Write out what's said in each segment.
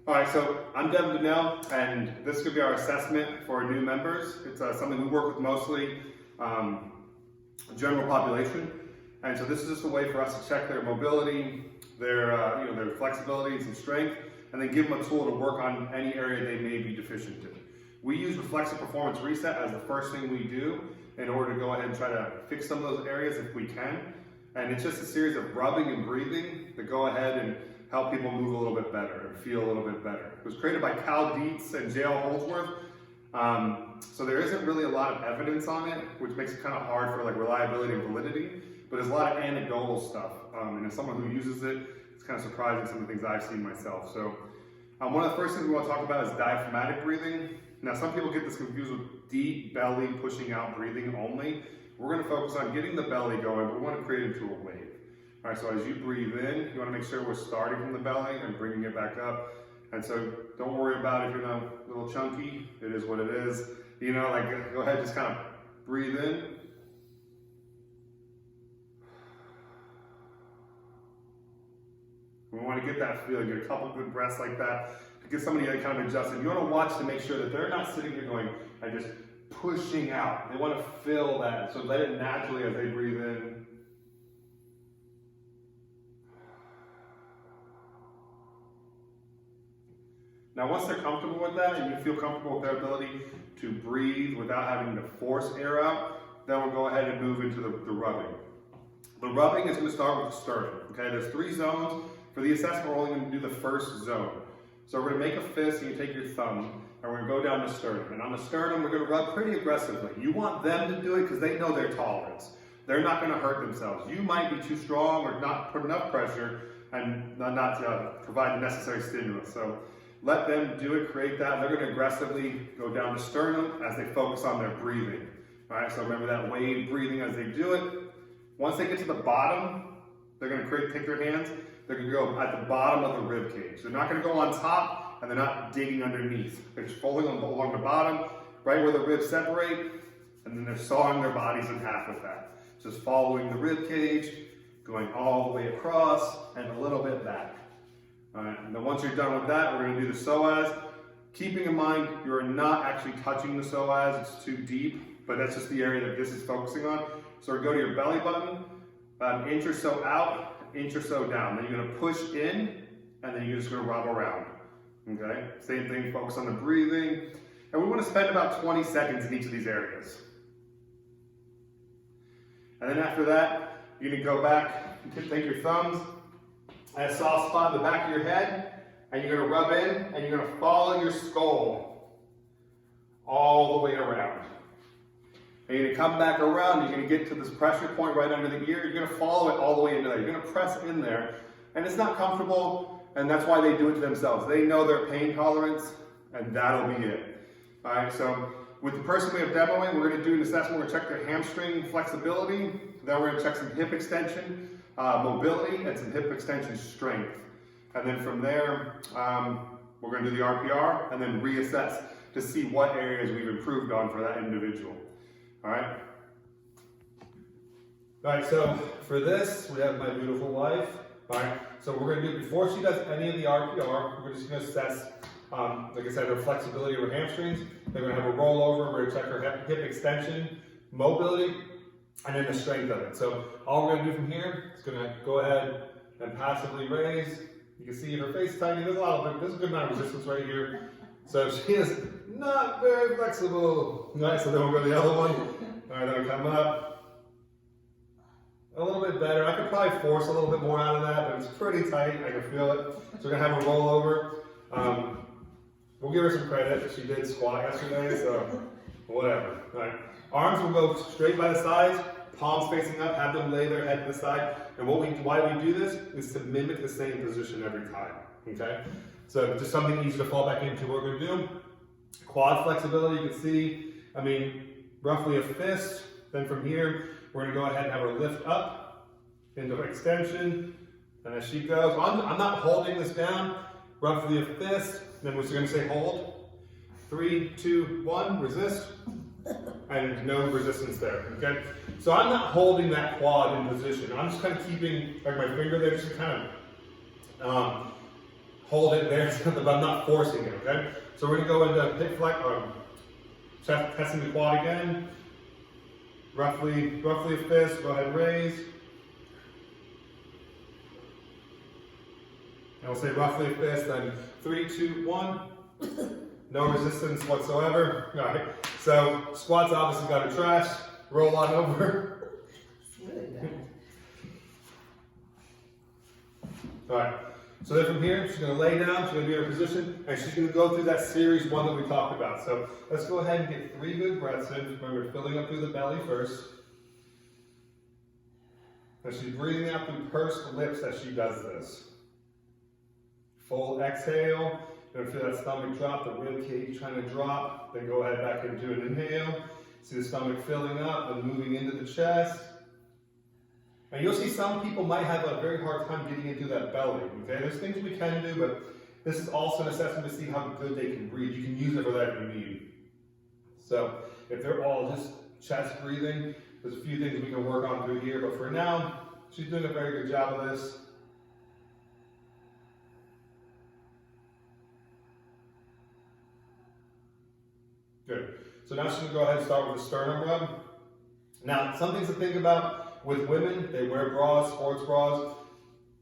All right, so I'm Devin Donnell, and this could be our assessment for new members. It's something we work with mostly general population, and so this is just a way for us to check their mobility, their their flexibility and some strength, and then give them a tool to work on any area they may be deficient in. We use reflexive performance reset as the first thing we do in order to go ahead and try to fix some of those areas if we can. And it's just a series of rubbing and breathing to go ahead and help people move a little bit better and feel a little bit better. It was created by Cal Dietz and J.L. Holdsworth. So there isn't really a lot of evidence on it, which makes it kind of hard for like reliability and validity, but there's a lot of anecdotal stuff. And as someone who uses it, it's kind of surprising some of the things I've seen myself. So one of the first things we want to talk about is diaphragmatic breathing. Now some people get this confused with deep belly pushing out breathing only. We're going to focus on getting the belly going, but we want to create it into a wave. All right, so as you breathe in, you want to make sure we're starting from the belly and bringing it back up. And so don't worry about if you're not a little chunky, it is what it is. You know, like go ahead, just kind of breathe in. We want to get that feeling, get a couple good breaths like that, to get somebody that kind of adjusted. You want to watch to make sure that they're not sitting here going and just pushing out. They want to feel that, so let it naturally as they breathe in. Now once they're comfortable with that and you feel comfortable with their ability to breathe without having to force air out, then we'll go ahead and move into the rubbing. The rubbing is going to start with the sternum. Okay, there's 3 zones. For the assessment, we're only going to do the first zone. So we're going to make a fist and you take your thumb and we're going to go down the sternum. And on the sternum, we're going to rub pretty aggressively. You want them to do it because they know their tolerance. They're not going to hurt themselves. You might be too strong or not put enough pressure and not provide the necessary stimulus. So let them do it, create that. They're going to aggressively go down the sternum as they focus on their breathing. All right, so remember that wave breathing as they do it. Once they get to the bottom, they're going to take their hands. They're going to go at the bottom of the rib cage. They're not going to go on top, and they're not digging underneath. They're just folding along the bottom, right where the ribs separate, and then they're sawing their bodies in half with that. Just following the rib cage, going all the way across, and a little bit back. All right, and then once you're done with that, we're going to do the psoas. Keeping in mind, you're not actually touching the psoas, it's too deep, but that's just the area that this is focusing on. So go to your belly button, about an inch or so out, an inch or so down. Then you're going to push in, and then you're just going to rub around. Okay, same thing, focus on the breathing. And we want to spend about 20 seconds in each of these areas. And then after that, you're going to go back, take your thumbs, at a soft spot in the back of your head, and you're going to rub in, and you're going to follow your skull all the way around. And you're going to come back around, you're going to get to this pressure point right under the ear, you're going to follow it all the way into there. You're going to press in there, and it's not comfortable, and that's why they do it to themselves. They know their pain tolerance, and that'll be it. All right, so with the person we have demoing, we're going to do an assessment. We're going to check their hamstring flexibility, then we're going to check some hip extension, mobility, and some hip extension strength. And then from there, we're going to do the RPR and then reassess to see what areas we've improved on for that individual. All right? All right, so for this, we have my beautiful wife. All right, so we're going to do, before she does any of the RPR, we're just going to assess, like I said, her flexibility of her hamstrings. They're going to have a rollover, we're going to check her hip extension, mobility, and then the strength of it. So all we're going to do from here is going to go ahead and passively raise. You can see her face tiny. There's a good amount of resistance right here. So she is not very flexible. All right, so then we'll go to the other one. All right, then we'll come up. A little bit better. I could probably force a little bit more out of that, but it's pretty tight. I can feel it. So we're going to have a rollover. We'll give her some credit. She did squat yesterday, so whatever. All right. Arms will go straight by the sides, palms facing up, have them lay their head to the side. And why we do this is to mimic the same position every time, okay? So just something easy to fall back into. What we're gonna do, quad flexibility, you can see, roughly a fist. Then from here, we're gonna go ahead and have her lift up into extension. And as she goes, I'm not holding this down, roughly a fist. Then we're just gonna say hold. 3, 2, 1, resist. And no resistance there, okay? So I'm not holding that quad in position. I'm just kind of keeping like my finger there, just kind of hold it there, but I'm not forcing it, okay? So we're gonna go into hip flex, testing the quad again. Roughly a fist, go ahead and raise. And we'll say roughly a fist, then 3, 2, 1. No resistance whatsoever. All right, so squats obviously got to trash. Roll on over. It's really bad. All right, so then from here, she's gonna lay down, she's gonna be in her position, and she's gonna go through that series 1 that we talked about. So let's go ahead and get 3 good breaths in. Remember, filling up through the belly first. And she's breathing out through pursed lips as she does this. Full exhale. You're gonna feel that stomach drop, the rib cage trying to drop. Then go ahead back into an inhale. See the stomach filling up and moving into the chest. And you'll see some people might have a very hard time getting into that belly. Okay, there's things we can do, but this is also an assessment to see how good they can breathe. You can use it for that if you need. So if they're all just chest breathing, there's a few things we can work on through here. But for now, she's doing a very good job of this. Good. So now she's going to go ahead and start with the sternum rub. Now, some things to think about with women, they wear bras, sports bras.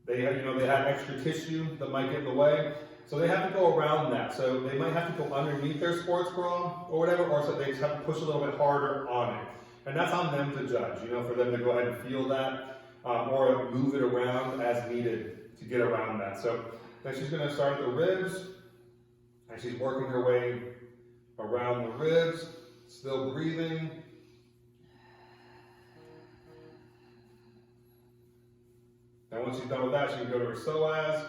They have, they have extra tissue that might get in the way. So they have to go around that. So they might have to go underneath their sports bra or whatever, or so they just have to push a little bit harder on it. And that's on them to judge, for them to go ahead and feel that or move it around as needed to get around that. So then she's going to start at the ribs, and she's working her way around the ribs, still breathing. And once she's done with that, she can go to her psoas,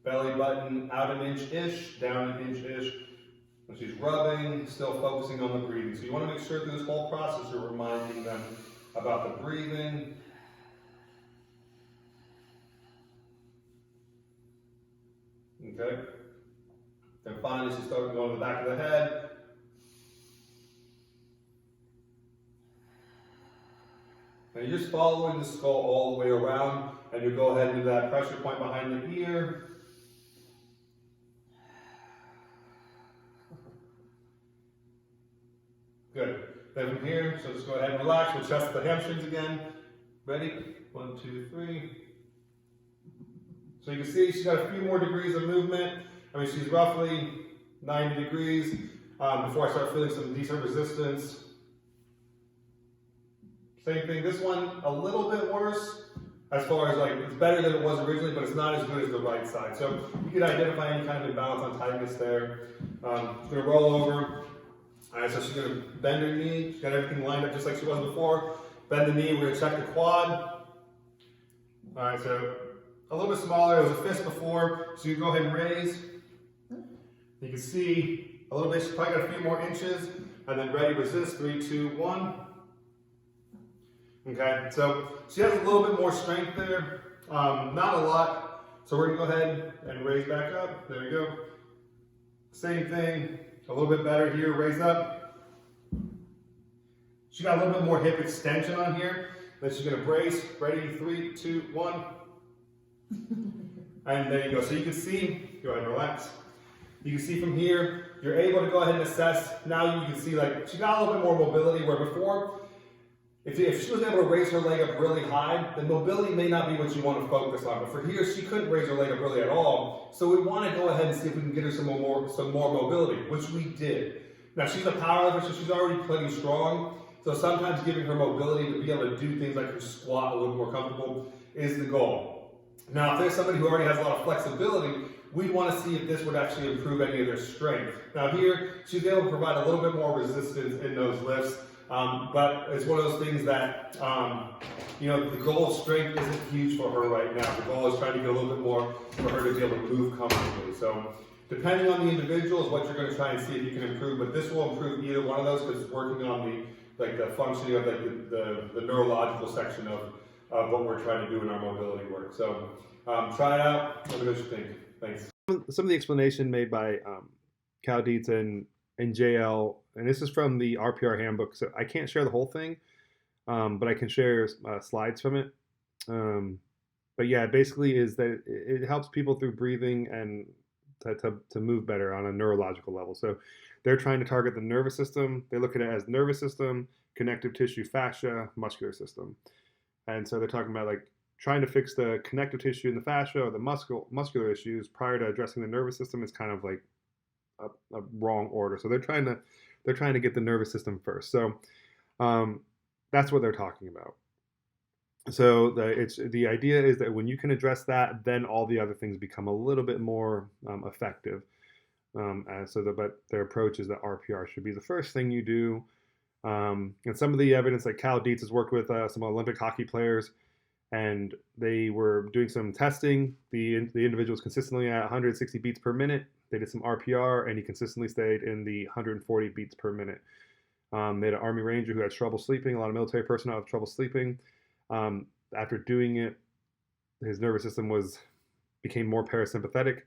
belly button out an inch-ish, down an inch-ish. When she's rubbing, still focusing on the breathing. So you want to make sure through this whole process you're reminding them about the breathing. Okay. Then finally, she's starting to go to the back of the head. And you're just following the skull all the way around, and you go ahead and do that pressure point behind the ear. Good. Then from here, so just go ahead and relax. We'll chest the hamstrings again. Ready? 1, 2, 3. So you can see she's got a few more degrees of movement. I mean, she's roughly 90 degrees before I start feeling some decent resistance. Same thing, this one a little bit worse as far as it's better than it was originally, but it's not as good as the right side. So you can identify any kind of imbalance on tightness there. She's gonna roll over. All right, so she's gonna bend her knee. She's got everything lined up just like she was before. Bend the knee, we're gonna check the quad. All right, so a little bit smaller, it was a fist before, so you go ahead and raise. You can see a little bit, she's probably got a few more inches, and then ready, resist, 3, 2, 1. Okay, so she has a little bit more strength there, not a lot, so we're gonna go ahead and raise back up, there we go. Same thing, a little bit better here, raise up. She got a little bit more hip extension on here, then she's gonna brace, ready, 3, 2, 1. And there you go, so you can see, go ahead and relax. You can see from here, you're able to go ahead and assess. Now you can see she got a little bit more mobility where before, if she was able to raise her leg up really high, then mobility may not be what you want to focus on. But for here, she couldn't raise her leg up really at all. So we want to go ahead and see if we can get her some more mobility, which we did. Now she's a powerlifter, so she's already plenty strong. So sometimes giving her mobility to be able to do things like her squat a little more comfortable is the goal. Now, if there's somebody who already has a lot of flexibility, we want to see if this would actually improve any of their strength. Now here, she's able to provide a little bit more resistance in those lifts, but it's one of those things that, the goal of strength isn't huge for her right now. The goal is trying to get a little bit more for her to be able to move comfortably. So depending on the individual is what you're going to try and see if you can improve, but this will improve either one of those because it's working on the functioning of the neurological section of what we're trying to do in our mobility work. So try it out. Let me know what you think. Thanks. Some of the explanation made by Cal Dietz and JL, and this is from the RPR handbook, so I can't share the whole thing, but I can share slides from it. but yeah, basically is that it helps people through breathing and to move better on a neurological level. So they're trying to target the nervous system. They look at it as nervous system, connective tissue, fascia, muscular system. And so they're talking about like trying to fix the connective tissue and the fascia or the muscular issues prior to addressing the nervous system is kind of like a wrong order. So they're trying to get the nervous system first. So um, that's what they're talking about. So the idea is that when you can address that, then all the other things become a little bit more effective. But their approach is that RPR should be the first thing you do. And some of the evidence, like Cal Dietz has worked with some Olympic hockey players, and they were doing some testing. The individual was consistently at 160 beats per minute. They did some RPR, and he consistently stayed in the 140 beats per minute. They had an Army Ranger who had trouble sleeping. A lot of military personnel have trouble sleeping. Um, After doing it, his nervous system became more parasympathetic,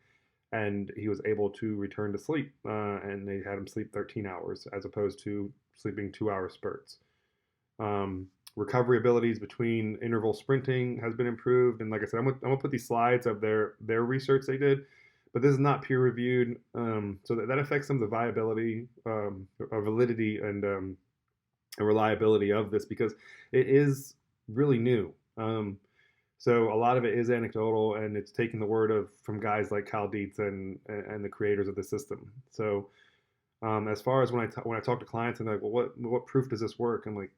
and he was able to return to sleep. And they had him sleep 13 hours as opposed to sleeping 2 hour spurts. Recovery abilities between interval sprinting has been improved, and like I said, I'm gonna put these slides of their research they did, but this is not peer reviewed, so that affects some of the viability, or validity, and reliability of this because it is really new. So a lot of it is anecdotal, and it's taking the word of from guys like Cal Dietz and the creators of the system. So as far as when I talk to clients and they're like, well, what proof does this work? I'm like,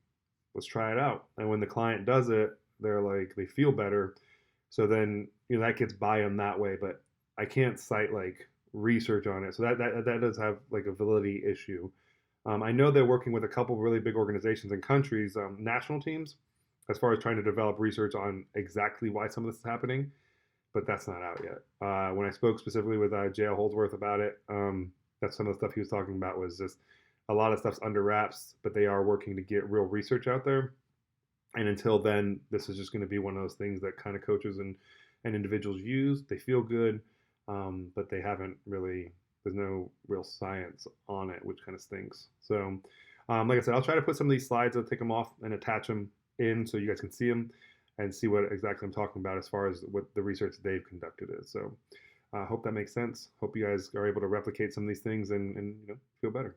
let's try it out. And when the client does it, they're like, they feel better. So then that gets by them that way. But I can't cite like research on it. So that does have like a validity issue. I know they're working with a couple of really big organizations and countries, national teams, as far as trying to develop research on exactly why some of this is happening, but that's not out yet. When I spoke specifically with J.L. Holdsworth about it, that's some of the stuff he was talking about was just a lot of stuff's under wraps, but they are working to get real research out there. And until then, this is just going to be one of those things that kind of coaches and individuals use. They feel good, but they haven't really, there's no real science on it, which kind of stinks. So, like I said, I'll try to put some of these slides, I'll take them off and attach them in so you guys can see them and see what exactly I'm talking about as far as what the research they've conducted is. So I hope that makes sense. Hope you guys are able to replicate some of these things and feel better.